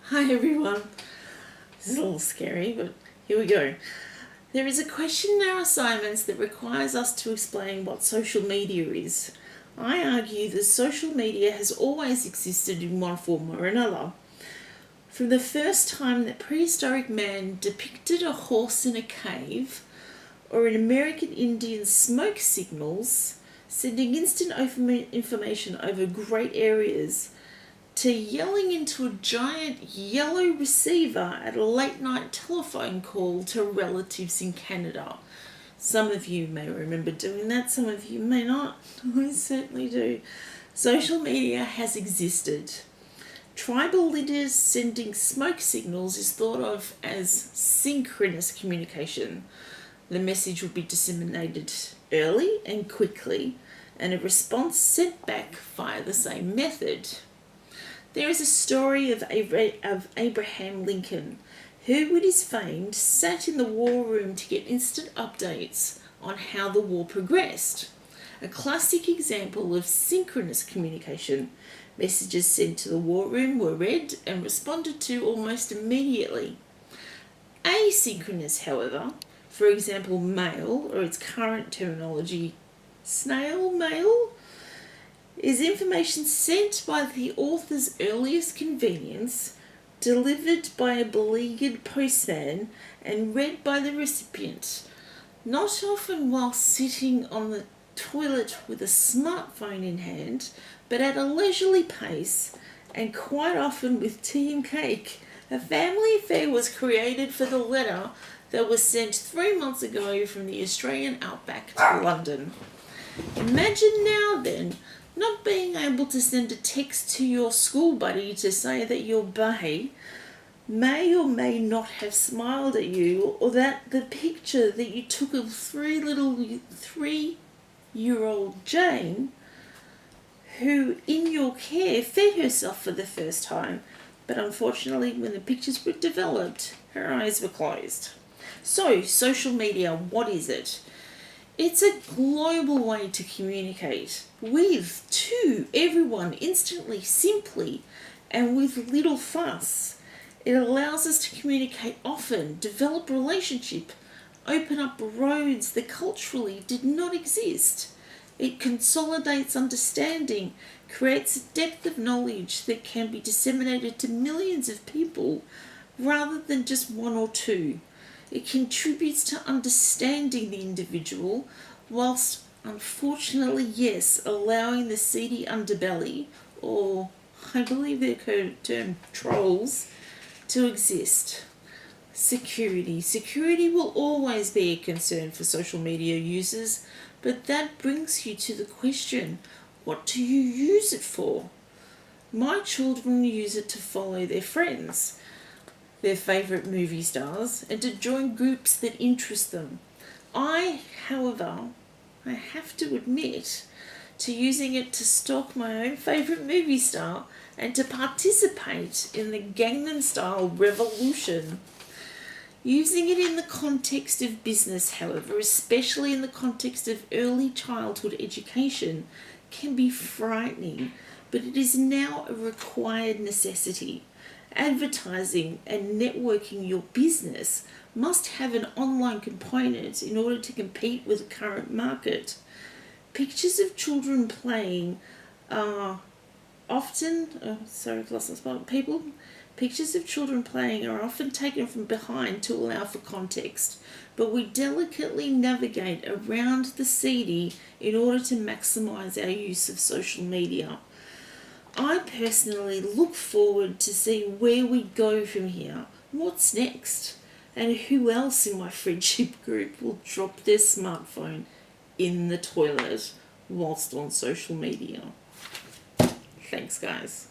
Hi everyone. This is a little scary, but here we go. There is a question in our assignments that requires us to explain what social media is. I argue that social media has always existed in one form or another. From the first time that prehistoric man depicted a horse in a cave, or in American Indians' smoke signals, sending instant information over great areas, to yelling into a giant yellow receiver at a late night telephone call to relatives in Canada. Some of you may remember doing that, some of you may not. I certainly do. Social media has existed. Tribal leaders sending smoke signals is thought of as synchronous communication. The message will be disseminated early and quickly, and a response sent back via the same method. There is a story of Abraham Lincoln, who, it is famed, sat in the war room to get instant updates on how the war progressed. A classic example of synchronous communication. Messages sent to the war room were read and responded to almost immediately. Asynchronous, however, for example mail, or its current terminology snail mail, is information sent by the author's earliest convenience, delivered by a beleaguered postman, and read by the recipient, not often while sitting on the toilet with a smartphone in hand, but at a leisurely pace, and quite often with tea and cake. A family affair was created for the letter that was sent 3 months ago from the Australian outback to London. Imagine now then, not being able to send a text to your school buddy to say that your bae may or may not have smiled at you, or that the picture that you took of 3-year-old Jane, who in your care fed herself for the first time, but unfortunately when the pictures were developed, her eyes were closed. So, social media, what is it? It's a global way to communicate with, to, everyone instantly, simply, and with little fuss. It allows us to communicate often, develop relationship, open up roads that culturally did not exist. It consolidates understanding, creates a depth of knowledge that can be disseminated to millions of people rather than just one or two. It contributes to understanding the individual, whilst unfortunately, yes, allowing the seedy underbelly, or I believe they're termed trolls, to exist. Security. Security will always be a concern for social media users, but that brings you to the question, what do you use it for? My children use it to follow their friends, their favourite movie stars, and to join groups that interest them. I, however, I have to admit to using it to stalk my own favourite movie star and to participate in the Gangnam Style revolution. Using it in the context of business, however, especially in the context of early childhood education, can be frightening, but it is now a required necessity. Advertising and networking your business must have an online component in order to compete with the current market. Pictures of children playing are often, Pictures of children playing are often taken from behind to allow for context, but we delicately navigate around the seedy in order to maximise our use of social media. I personally look forward to see where we go from here, what's next, and who else in my friendship group will drop their smartphone in the toilet whilst on social media. Thanks, guys.